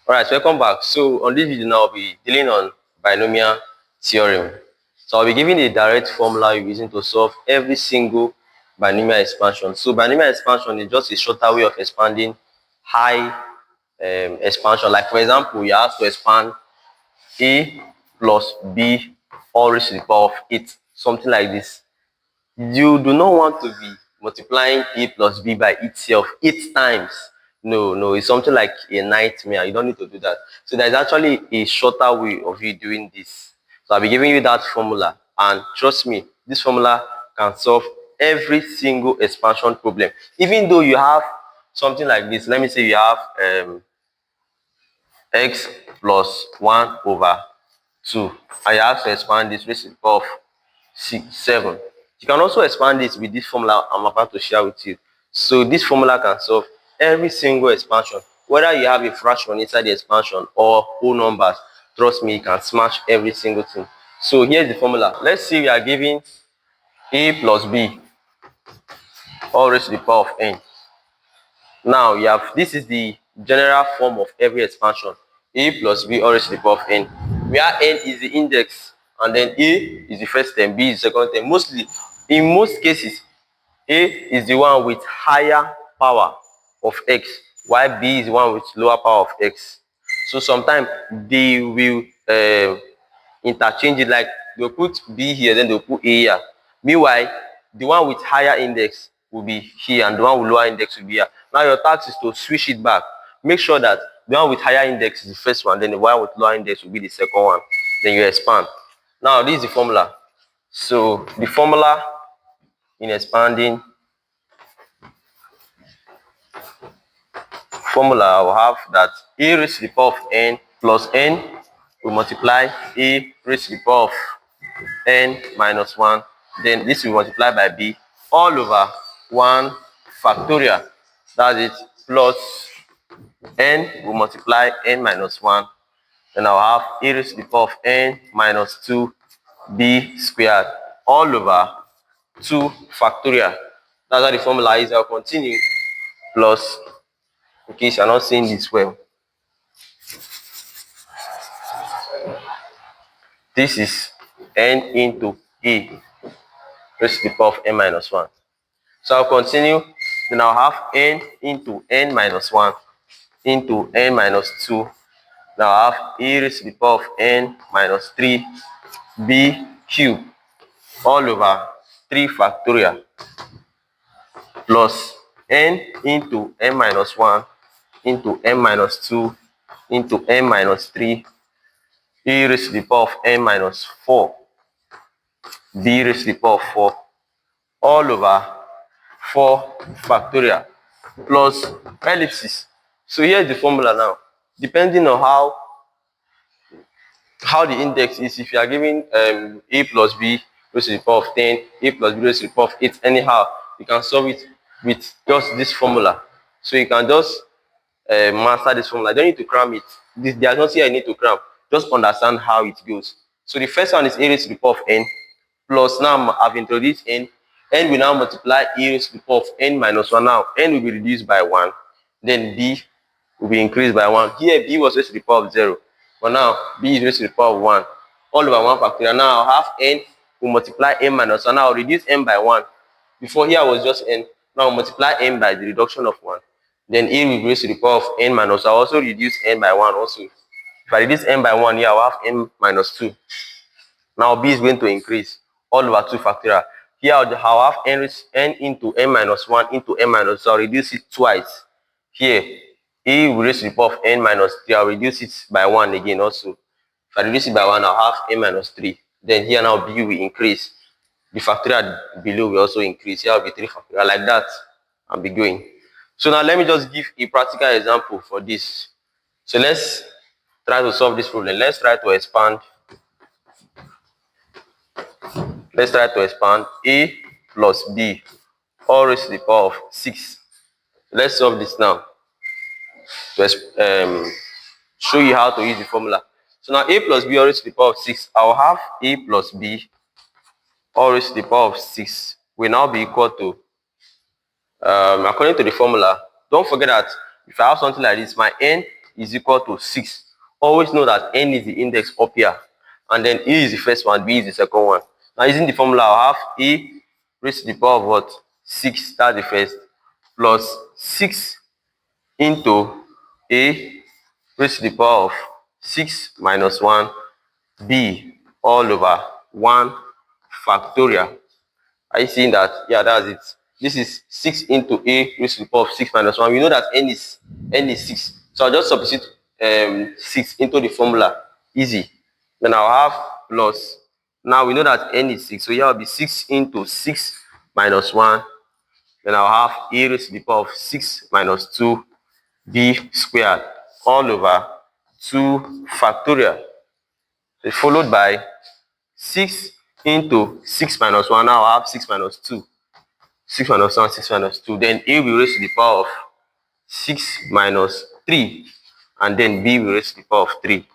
Alright, welcome back. So on this video now, I'll be dealing on binomial theorem. So I'll be giving a direct formula you're using to solve every single binomial expansion. So binomial expansion is just a shorter way of expanding high expansion. Like for example, you have to expand a plus b all raised to the power of 8, something like this. You do not want to be multiplying a plus b by itself 8 times. No, it's something like a nightmare. You don't need to do that. So there's actually a shorter way of you doing this. So I'll be giving you that formula, and trust me, this formula can solve every single expansion problem. Even though you have something like this, let me say you have x plus 1 over 2, and you have to expand this raised to the power of 7. You can also expand this with this formula I'm about to share with you. So this formula can solve every single expansion, whether you have a fraction inside the expansion or whole numbers. Trust me, you can smash every single thing. So here's the formula. Let's say we are given a plus b all raised to the power of n. Now you have, this is the general form of every expansion, a plus b all raised to the power of n, where n is the index and then a is the first term, b is the second term. Mostly, in most cases, a is the one with higher power of x, while b is the one with lower power of x. So sometimes they will interchange it, like they'll put b here, then they'll put a here. Meanwhile, the one with higher index will be here and the one with lower index will be here. Now your task is to switch it back. Make sure that the one with higher index is the first one, then the one with lower index will be the second one. Then you expand. Now this is the formula. So the formula in expanding, formula will have that a raised to the power of n plus n will multiply a raised to the power of n minus 1. Then this will multiply by b all over 1 factorial. That's it. Plus n will multiply n minus 1. Then I'll have a raised to the power of n minus 2 b squared all over 2 factorial. That's how the formula is. I'll continue. Plus, in case you're not seeing this well, this is n into a raised to the power of n minus 1. So I'll continue. Then I'll have n into n minus 1 into n minus 2. Now I have a raised to the power of n minus 3 b cubed all over 3 factorial plus n into n minus 1 into n minus 2 into n minus 3 e raised to the power of n minus 4 b raised to the power of 4 all over 4 factorial plus ellipses. So here's the formula now. Depending on how the index is, if you are given a plus b raised to the power of 10, a plus b raised to the power of 8, anyhow, you can solve it with just this formula. So you can just master this formula. You don't need to cram it. There's nothing I need to cram. Just understand how it goes. So the first one is a raised to the power of n plus, now I've introduced n. N will now multiply e raised to the power of n minus 1. Now n will be reduced by 1. Then b will be increased by 1. Here b was raised to the power of 0. But now b is raised to the power of 1 all over 1 factorial. Now I'll have n will multiply n minus 1. Now I'll reduce n by 1. Before here was just n. Now I'll multiply n by the reduction of 1. Then a will be raised to the power of n minus 1. I'll also reduce n by 1 also. If I reduce n by 1 here, I'll have n minus 2. Now b is going to increase all over 2 factorial. Here I'll have n into n minus 1 into n minus 2. I'll reduce it twice. Here a will raise to the power of n minus 3. I'll reduce it by 1 again also. If I reduce it by 1, I'll have n minus 3. Then here now b will increase. The factorial below will also increase. Here will be 3 factorial, like that. I'll be going. So now let me just give a practical example for this. So let's try to solve this problem. Let's try to expand. Let's try to expand a plus b all raised to the power of 6. Let's solve this now to show you how to use the formula. So now a plus b all raised to the power of 6. I'll have a plus b all raised to the power of 6 will now be equal to, according to the formula, don't forget that if I have something like this, my n is equal to 6. Always know that n is the index up here, and then a is the first one, b is the second one. Now using the formula, I'll have a raised to the power of what? 6, that's the first, plus 6 into a raised to the power of 6 minus 1 b all over 1 factorial. Are you seeing that? Yeah, that's it. This is 6 into a raised to the power of 6 minus 1. We know that n is 6. So I'll just substitute 6 into the formula. Easy. Then I'll have plus. Now we know that n is 6. So here will be 6 into 6 minus 1. Then I'll have a raised to the power of 6 minus 2 b squared all over 2 factorial. So followed by 6 into 6 minus 1. Now I'll have 6 minus 2. 6 minus 1, 6 minus 2. Then a will raise to the power of 6 minus 3. And then b will raise to the power of 3.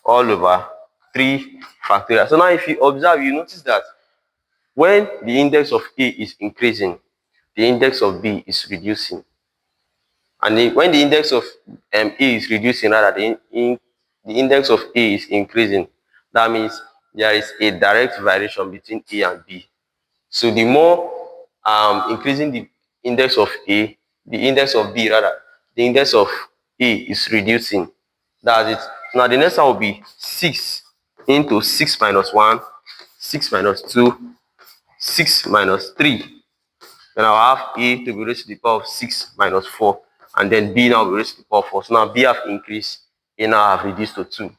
All over 3 factorial. So now if you observe, you notice that when the index of a is increasing, the index of b is reducing. And when the index of a is reducing, rather, the index of a is increasing. That means there is a direct variation between a and b. So the more increasing the index of a, the index of b, rather, the index of a is reducing. That's it. Now the next one will be 6 into 6 minus 1, 6 minus 2, 6 minus 3. Then I'll have a to be raised to the power of 6 minus 4. And then b now will be raised to the power of 4. So now b have increased, a now have reduced to 2.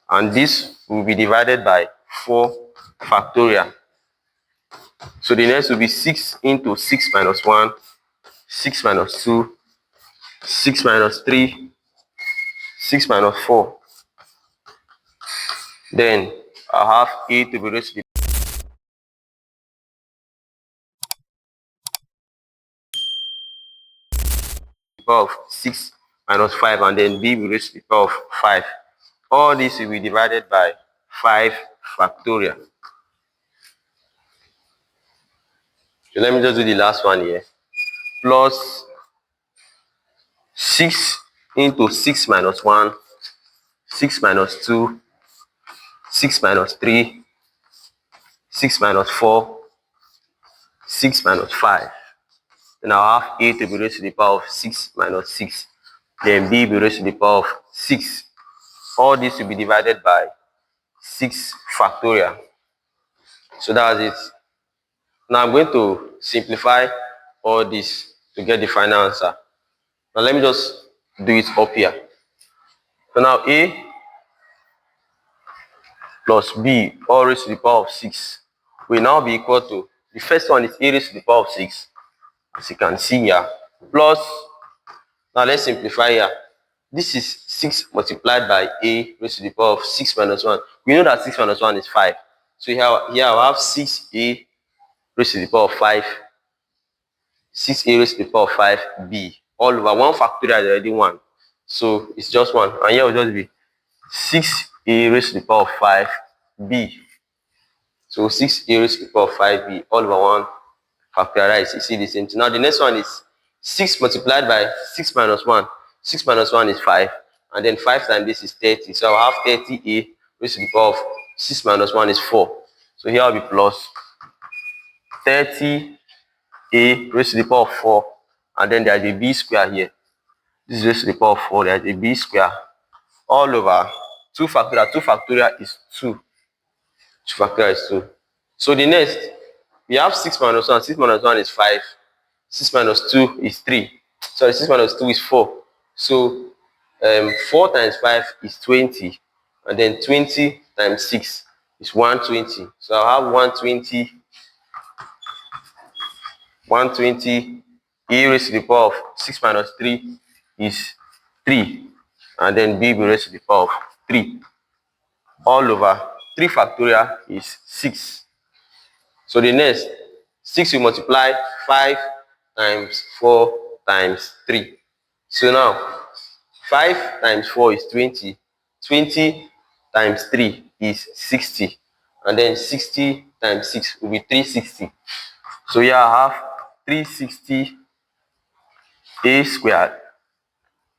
And this will be divided by 4 factorial. So the next will be 6 into 6 minus 1, 6 minus 2, 6 minus 3, 6 minus 4. Then I have a to be raised to the power of 6 minus 5, and then b will raise to the power of 5. All this will be divided by 5 factorial. So let me just do the last one here. Plus 6 into 6 minus 1, 6 minus 2, 6 minus 3, 6 minus 4, 6 minus 5. Then I'll have a to be raised to the power of 6 minus 6. Then b will be raised to the power of 6. All this will be divided by 6 factorial. So that's it. Now I'm going to simplify all this to get the final answer. Now let me just do it up here. So now a plus b all raised to the power of 6 will now be equal to, the first one is a raised to the power of 6, as you can see here, plus, now let's simplify here. This is 6 multiplied by a raised to the power of 6 minus 1. We know that 6 minus 1 is 5. So here I have 6a raised to the power of 5, 6a raised to the power of 5b, all over 1 factorial is already 1. So it's just 1. And here will just be 6a raised to the power of 5b. So 6a raised to the power of 5b, all over 1 factorialized. You see the same thing. Now the next one is 6 multiplied by 6 minus 1. 6 minus 1 is 5. And then 5 times this is 30. So I'll have 30a raised to the power of 6 minus 1 is 4. So here will be plus 30a raised to the power of 4. And then there's a b square here. This is raised to the power of 4. There's a b square. All over 2 factorial. 2 factorial is 2. 2 factorial is 2. So the next, we have 6 minus 1. 6 minus 1 is 5. 6 minus 2 is 3. Sorry, 6 minus 2 is 4. So 4 times 5 is 20. And then 20 times 6 is 120. So I'll have 120 a raised to the power of 6 minus 3 is 3. And then b will raised to the power of 3. All over 3 factorial is 6. So the next, 6 will multiply 5 times 4 times 3. So now 5 times 4 is 20. 20 times 3 is 60. And then 60 times 6 will be 360. So here I have 360 a squared,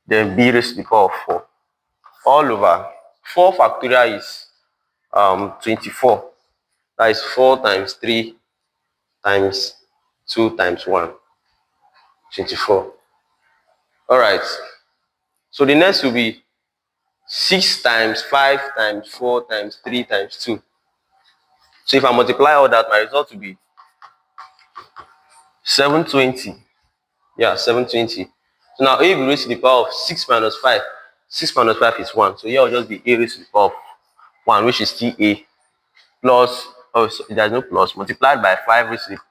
then b raised to the power of 4. all over 4 factorial is 24. That is 4 times 3 times 2 times 1, 24. All right. So the next will be 6 times 5 times 4 times 3 times 2. So if I multiply all that, my result will be 720. Yeah, 720. So now a will be raised to the power of 6 minus 5. 6 minus 5 is 1. So here will just be a raised to the power of 1, which is still a, plus, oh, so there's no plus, multiplied by 5 raised to the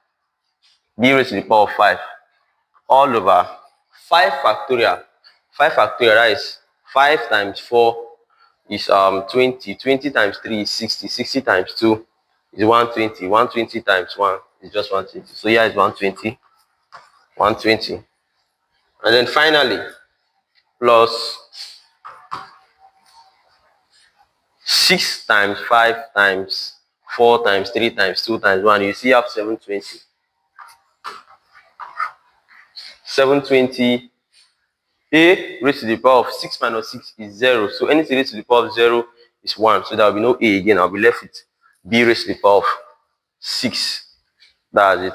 b raised to the power of 5, all over 5 factorial. 5 factorial, that is 5 times 4 is 20. 20 times 3 is 60. 60 times 2 is 120. 120 times 1 is just 120. So here is 120. 120. And then finally, plus 6 times 5 times 4 times 3 times 2 times 1. You see, you have 720. 720. A raised to the power of 6 minus 6 is 0. So anything raised to the power of 0 is 1. So there will be no a again. I'll be left with b raised to the power of 6. That's it.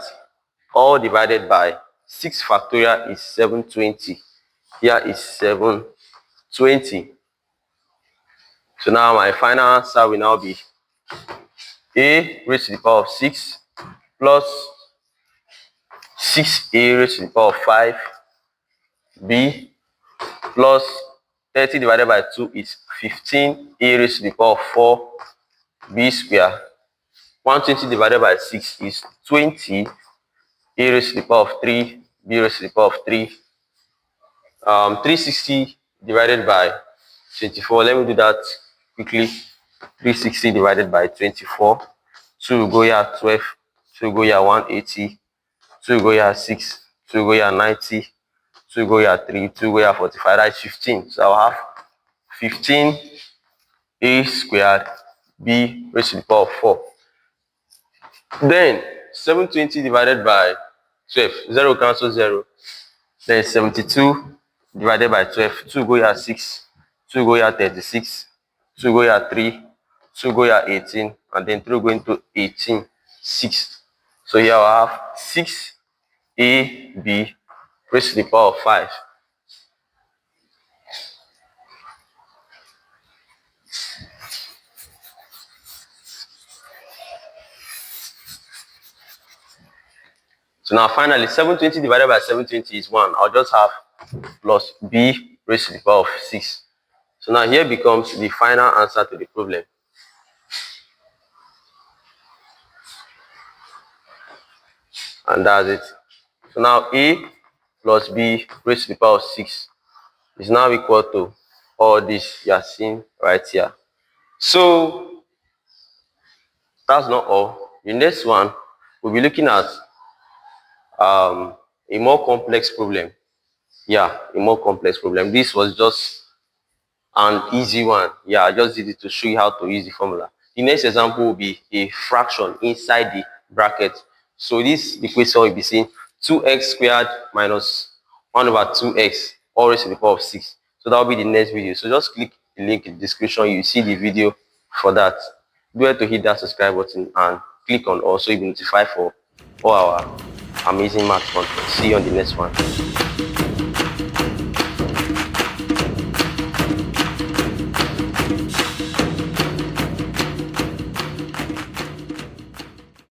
All divided by 6 factorial is 720. Here is 720. So now my final answer will now be a raised to the power of 6 plus 6a raised to the power of 5, b plus 30 divided by 2 is 15, a raised to the power of 4, b square. 120 divided by 6 is 20, a raised to the power of 3, b raised to the power of 3. 360 divided by 24. Let me do that quickly. 360 divided by 24. 2 will go here 12. 2 will go here 180. 2 will go here 6. 2 will go here 90. 2 will go here 3. 2 will go here 45. That is 15. So I'll have 15 a squared b raised to the power of 4. Then 720 divided by 12. 0 cancel 0. Then 72 divided by 12. 2 go here 6. 2 go here 36. 2 go here 3. 2 go here 18. And then 3 go into 18. 6. So here I have 6ab raised to the power of 5. So now finally 720 divided by 720 is 1. I'll just have plus b raised to the power of 6. So now here becomes the final answer to the problem. And that's it. So now a plus b raised to the power of 6 is now equal to all this you are seeing right here. So that's not all. The next one, we'll be looking at a more complex problem. Yeah, a more complex problem. This was just an easy one. Yeah, I just did it to show you how to use the formula. The next example will be a fraction inside the bracket. So the question will be saying 2x squared minus 1 over 2x all raised to the power of 6. So that will be the next video. So just click the link in the description. You see the video for that. Do have to hit that subscribe button and click on all so you'll be notified for all our amazing math content. See you on the next one.